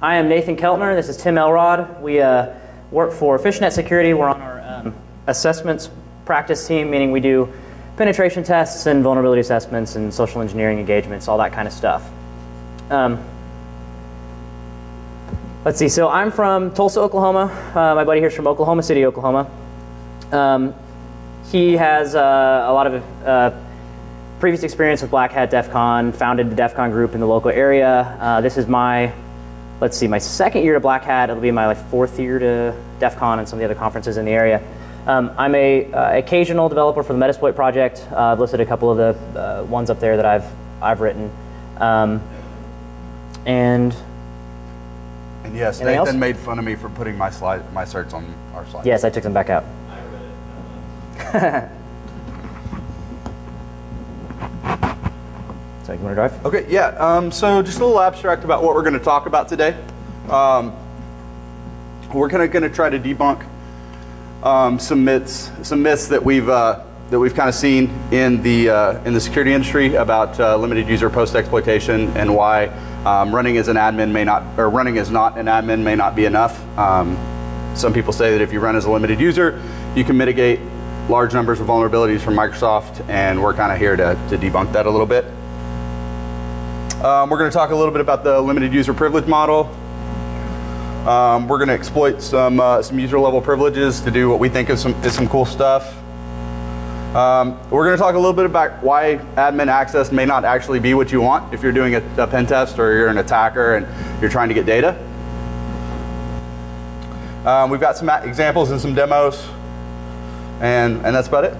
I am Nathan Keltner. This is Tim Elrod. We work for Fishnet Security. We're on our assessments practice team, meaning we do penetration tests and vulnerability assessments and social engineering engagements, all that kind of stuff. Let's see. So I'm from Tulsa, Oklahoma. My buddy here's from Oklahoma City, Oklahoma. He has a lot of previous experience with Black Hat DEF CON, founded the DEF CON group in the local area. This is my, let's see, my second year to Black Hat. It'll be my fourth year to DEF CON and some of the other conferences in the area. I'm a occasional developer for the Metasploit project. I've listed a couple of the ones up there that I've written. And yes, Nathan made fun of me for putting my certs on our slide. Yes, I took them back out. So you want to drive? Okay, yeah. So just a little abstract about what we're going to talk about today. We're going to try to debunk some myths that we've kind of seen in the security industry about limited user post exploitation and why running as an admin may not, or running as not an admin may not be enough. Some people say that if you run as a limited user, you can mitigate large numbers of vulnerabilities from Microsoft, and we're kind of here to debunk that a little bit. We're going to talk a little bit about the limited user privilege model. We're going to exploit some user level privileges to do what we think is some cool stuff. We're going to talk a little bit about why admin access may not actually be what you want if you're doing a pen test or you're an attacker and you're trying to get data. We've got some examples and some demos, and that's about it.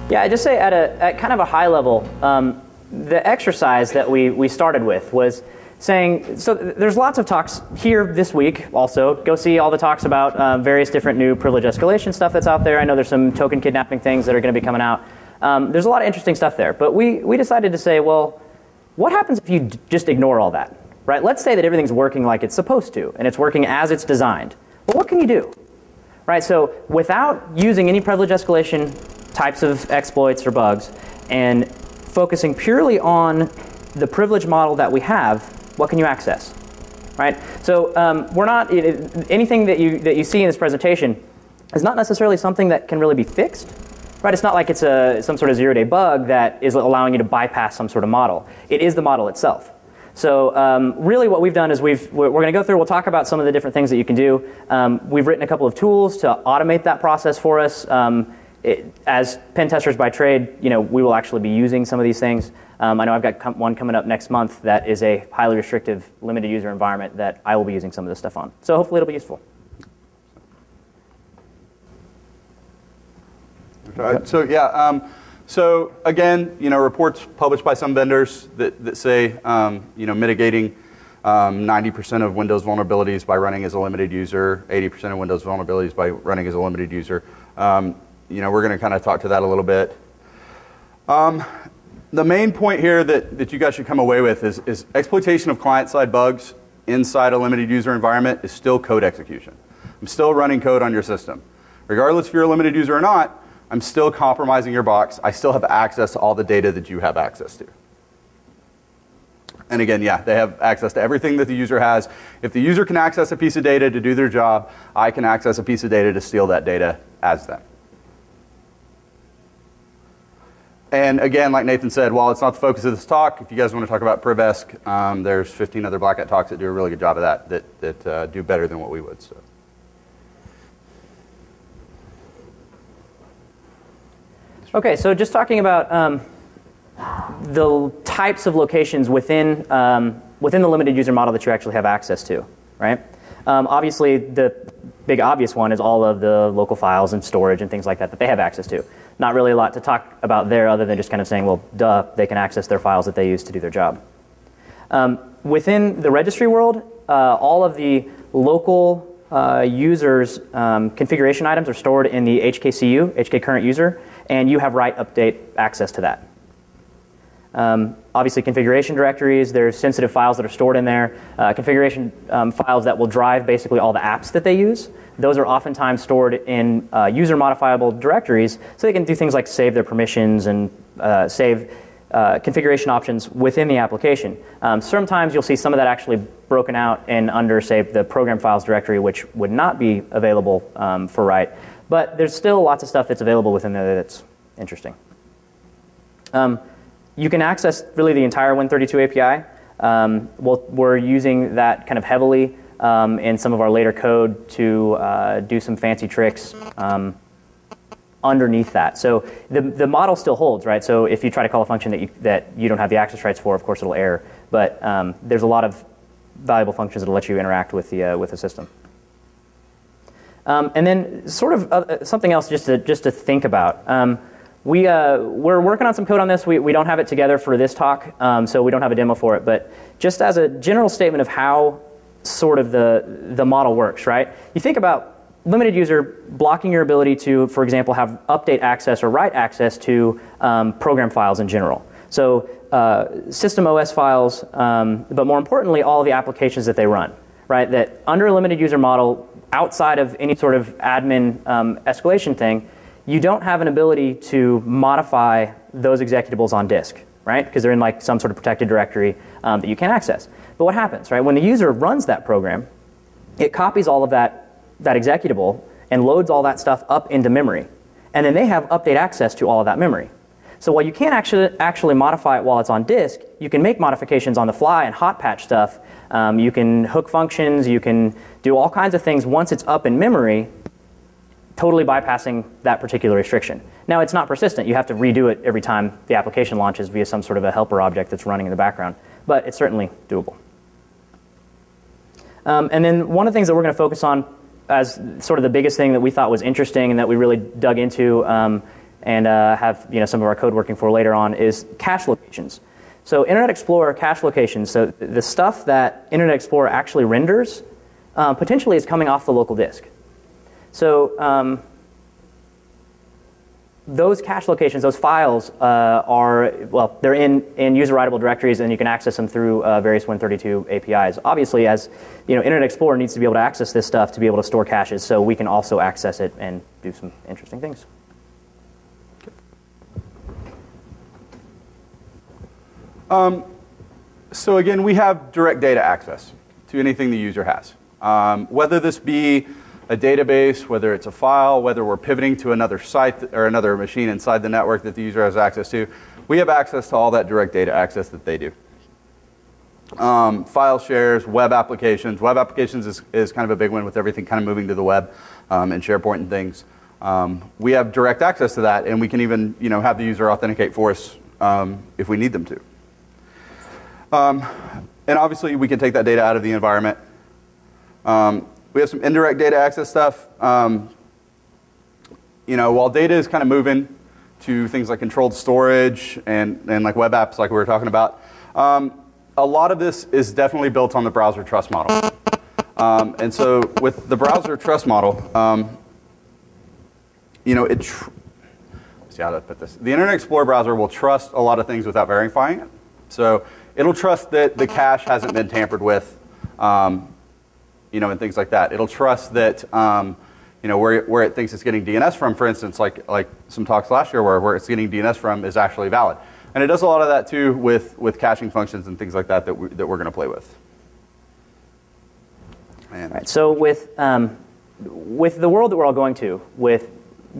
Yeah, I just say at kind of a high level, the exercise that we started with was saying, so there's lots of talks here this week also. Go see all the talks about various different new privilege escalation stuff that's out there. I know there's some token kidnapping things that are going to be coming out. There's a lot of interesting stuff there. But we decided to say, well, what happens if you just ignore all that? Right? Let's say that everything's working like it's supposed to, and it's working as it's designed. Well, what can you do? Right? So without using any privilege escalation types of exploits or bugs, and focusing purely on the privilege model that we have, what can you access? Right? So we're not, anything that you see in this presentation is not necessarily something that can really be fixed. Right? It's not like it's some sort of zero-day bug that is allowing you to bypass some sort of model. It is the model itself. So really what we've done is we're going to go through, we'll talk about some of the different things that you can do. We've written a couple of tools to automate that process for us. As pen testers by trade, we will actually be using some of these things. I know I've got one coming up next month that is a highly restrictive limited user environment that I will be using some of this stuff on. So hopefully it'll be useful. Okay. So yeah, so again, reports published by some vendors that say, mitigating 90% of Windows vulnerabilities by running as a limited user, 80% of Windows vulnerabilities by running as a limited user. We're going to kind of talk to that a little bit. The main point here that you guys should come away with is exploitation of client-side bugs inside a limited user environment is still code execution. I'm still running code on your system. Regardless if you're a limited user or not, I'm still compromising your box. I still have access to all the data that you have access to. And again, yeah, they have access to everything that the user has. If the user can access a piece of data to do their job, I can access a piece of data to steal that data as them. And again, like Nathan said, while it's not the focus of this talk, if you guys want to talk about PrivEsc, there's 15 other Black Hat talks that do a really good job of that do better than what we would. So. Okay, so just talking about the types of locations within the limited user model that you actually have access to, right? Obviously, the big obvious one is all of the local files and storage and things like that they have access to. Not really a lot to talk about there other than just kind of saying, well, duh, they can access their files that they use to do their job. Within the registry world, all of the local users' configuration items are stored in the HKCU, HK current user, and you have write update access to that. Obviously, configuration directories, there's sensitive files that are stored in there. Configuration files that will drive basically all the apps that they use. Those are oftentimes stored in user modifiable directories, so they can do things like save their permissions and save configuration options within the application. Sometimes you'll see some of that actually broken out and under, say, the program files directory, which would not be available for write. But there's still lots of stuff that's available within there that's interesting. You can access really the entire Win32 API. We're using that kind of heavily in some of our later code to do some fancy tricks underneath that. So the model still holds, right? So if you try to call a function that you don't have the access rights for, of course it'll error. But there's a lot of valuable functions that'll let you interact with the system. And then sort of something else just to think about. We're working on some code on this. We don't have it together for this talk, so we don't have a demo for it. But just as a general statement of how sort of the model works, right? You think about limited user blocking your ability to, for example, have update access or write access to program files in general. So system OS files, but more importantly, all of the applications that they run, right? That under a limited user model, outside of any sort of admin escalation thing, you don't have an ability to modify those executables on disk, right? Because they're in like some sort of protected directory that you can't access. But what happens, right? When the user runs that program, it copies all of that executable and loads all that stuff up into memory. And then they have update access to all of that memory. So while you can't actually modify it while it's on disk, you can make modifications on the fly and hot patch stuff. You can hook functions. You can do all kinds of things once it's up in memory, totally bypassing that particular restriction. Now, it's not persistent. You have to redo it every time the application launches via some sort of a helper object that's running in the background. But it's certainly doable. And then one of the things that we're going to focus on as sort of the biggest thing that we thought was interesting and that we really dug into and have some of our code working for later on is cache locations. So Internet Explorer cache locations, so the stuff that Internet Explorer actually renders potentially is coming off the local disk. So those cache locations, those files they're in user writable directories, and you can access them through various Win32 APIs. Obviously, as Internet Explorer needs to be able to access this stuff to be able to store caches, so we can also access it and do some interesting things. So again, we have direct data access to anything the user has. Whether this be a database, whether it's a file, whether we're pivoting to another site or another machine inside the network that the user has access to, we have access to all that direct data access that they do. File shares, web applications. Web applications is kind of a big one with everything kind of moving to the web and SharePoint and things. We have direct access to that, and we can even have the user authenticate for us if we need them to. And obviously, we can take that data out of the environment. We have some indirect data access stuff. While data is kind of moving to things like controlled storage and like web apps like we were talking about, a lot of this is definitely built on the browser trust model. And so with the browser trust model, let's see how to put this. The Internet Explorer browser will trust a lot of things without verifying it. So it'll trust that the cache hasn't been tampered with, and things like that. It'll trust that, where it thinks it's getting DNS from, for instance, like some talks last year where it's getting DNS from is actually valid. And it does a lot of that too with caching functions and things like that we're going to play with. Right. So with the world that we're all going to, with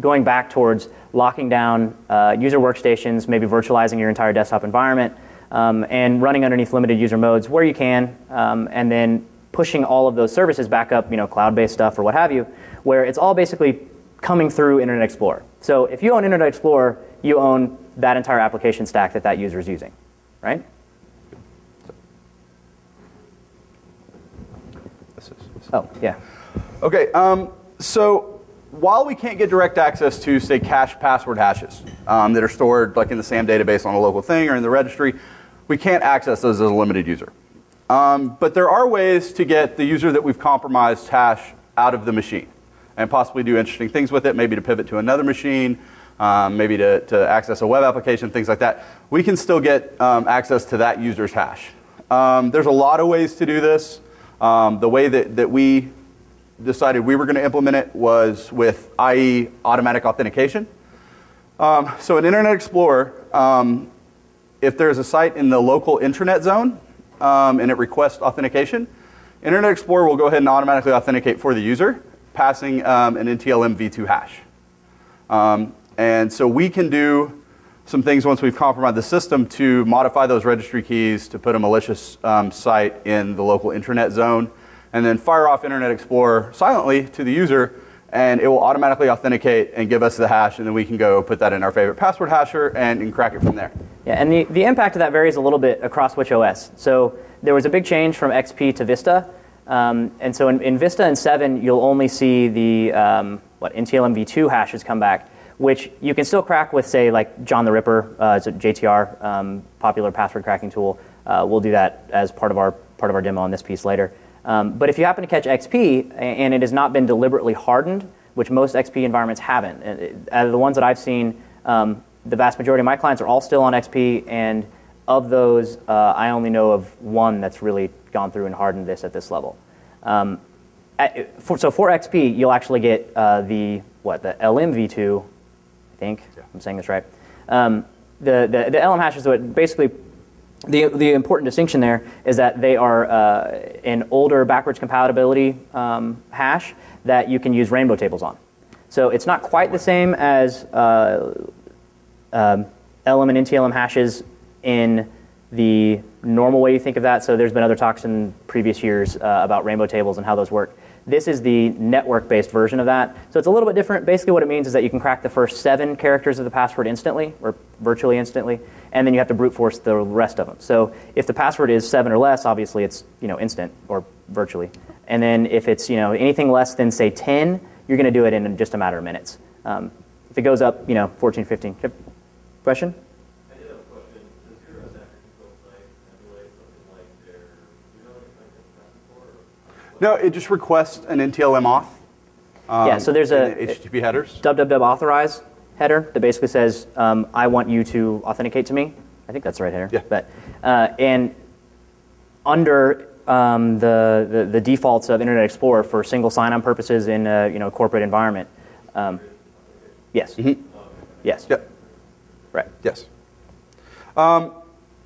going back towards locking down user workstations, maybe virtualizing your entire desktop environment, and running underneath limited user modes where you can, and then pushing all of those services back up, cloud-based stuff or what have you, where it's all basically coming through Internet Explorer. So if you own Internet Explorer, you own that entire application stack that user is using, right? Oh, yeah. Okay, so while we can't get direct access to, say, cached password hashes that are stored like in the SAM database on a local thing or in the registry, we can't access those as a limited user. But there are ways to get the user that we've compromised hash out of the machine and possibly do interesting things with it, maybe to pivot to another machine, maybe to access a web application, things like that. We can still get access to that user's hash. There's a lot of ways to do this. The way that we decided we were going to implement it was with Automatic Authentication. So in Internet Explorer, if there's a site in the local intranet zone and it requests authentication, Internet Explorer will go ahead and automatically authenticate for the user, passing an NTLM v2 hash. And so we can do some things once we've compromised the system to modify those registry keys to put a malicious site in the local intranet zone, and then fire off Internet Explorer silently to the user, and it will automatically authenticate and give us the hash, and then we can go put that in our favorite password hasher and crack it from there. Yeah, and the impact of that varies a little bit across which OS. So there was a big change from XP to Vista, and so in Vista and 7, you'll only see the NTLM v2 hashes come back, which you can still crack with, say, like John the Ripper. It's a JTR, popular password cracking tool. We'll do that as part of our demo on this piece later. But if you happen to catch XP and it has not been deliberately hardened, which most XP environments haven't, out of the ones that I've seen, the vast majority of my clients are all still on XP, and of those, I only know of one that's really gone through and hardened this at this level. So for XP, you'll actually get the LMv2, I think, yeah. I'm saying this right. The LM hashes, basically, the important distinction there is that they are an older backwards compatibility hash that you can use rainbow tables on. So it's not quite the same as LM and NTLM hashes in the normal way you think of that. So there's been other talks in previous years about rainbow tables and how those work. This is the network-based version of that. So it's a little bit different. Basically what it means is that you can crack the first 7 characters of the password instantly, or virtually instantly, and then you have to brute force the rest of them. So if the password is 7 or less, obviously it's instant or virtually. And then if it's anything less than, say, 10, you're going to do it in just a matter of minutes. If it goes up 14, 15. Question? I did have a question. Does your second control site emulate something like their No, it just requests an NTLM auth. Yeah, so there's a HTTP headers. www authorize header that basically says, I want you to authenticate to me. I think that's the right header. Yeah. But, and under the defaults of Internet Explorer for single sign-on purposes in a corporate environment, yes. Mm-hmm. Yes. Yep. Right. Yes.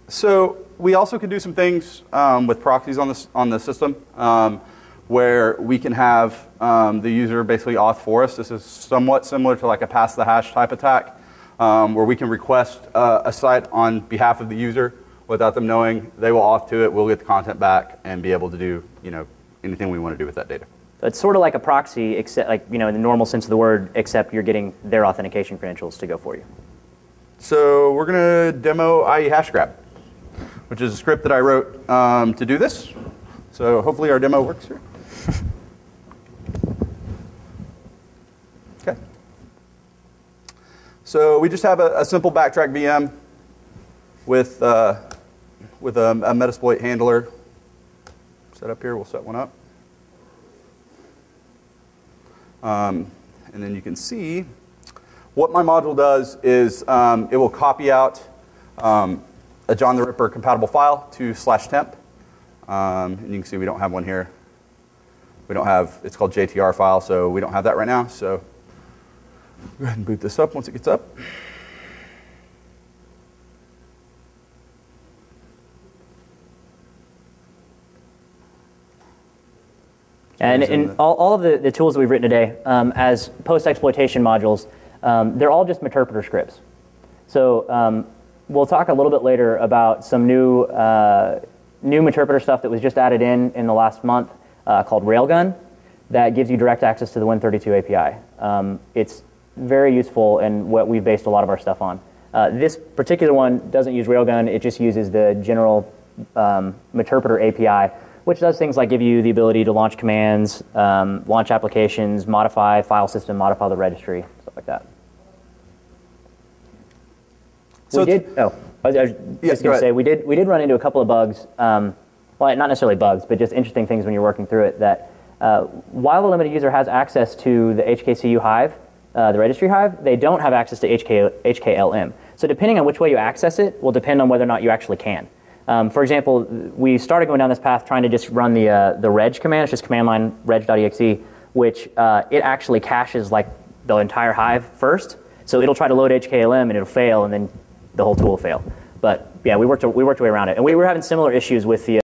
So we also can do some things with proxies on the system where we can have the user basically auth for us. This is somewhat similar to like a pass the hash type attack where we can request a site on behalf of the user without them knowing. They will auth to it. We'll get the content back and be able to do anything we want to do with that data. So it's sort of like a proxy, except in the normal sense of the word, except you're getting their authentication credentials to go for you. So we're going to demo IE hash grab, which is a script that I wrote to do this. So hopefully our demo works here. Okay. So we just have a simple backtrack VM with a Metasploit handler set up here. We'll set one up. And then you can see what my module does is it will copy out a John the Ripper compatible file to /temp. And you can see we don't have one here. We don't have, it's called JTR file, so we don't have that right now. So go ahead and boot this up once it gets up. And in all of the tools that we've written today, as post-exploitation modules, they're all just Meterpreter scripts. So we'll talk a little bit later about some new Meterpreter stuff that was just added in the last month called Railgun that gives you direct access to the Win32 API. It's very useful and what we've based a lot of our stuff on. This particular one doesn't use Railgun. It just uses the general Meterpreter API, which does things like give you the ability to launch commands, launch applications, modify file system, modify the registry, stuff like that. So I was just going to say, we did run into a couple of bugs, well, not necessarily bugs, but just interesting things when you're working through it, that while the limited user has access to the HKCU Hive, the registry Hive, they don't have access to HKLM. So depending on which way you access it will depend on whether or not you actually can. For example, we started going down this path trying to just run the reg command. It's just command line reg.exe, which it actually caches like the entire Hive first. So it'll try to load HKLM and it'll fail, and then the whole tool will fail. But yeah, we worked our way around it, and we were having similar issues with the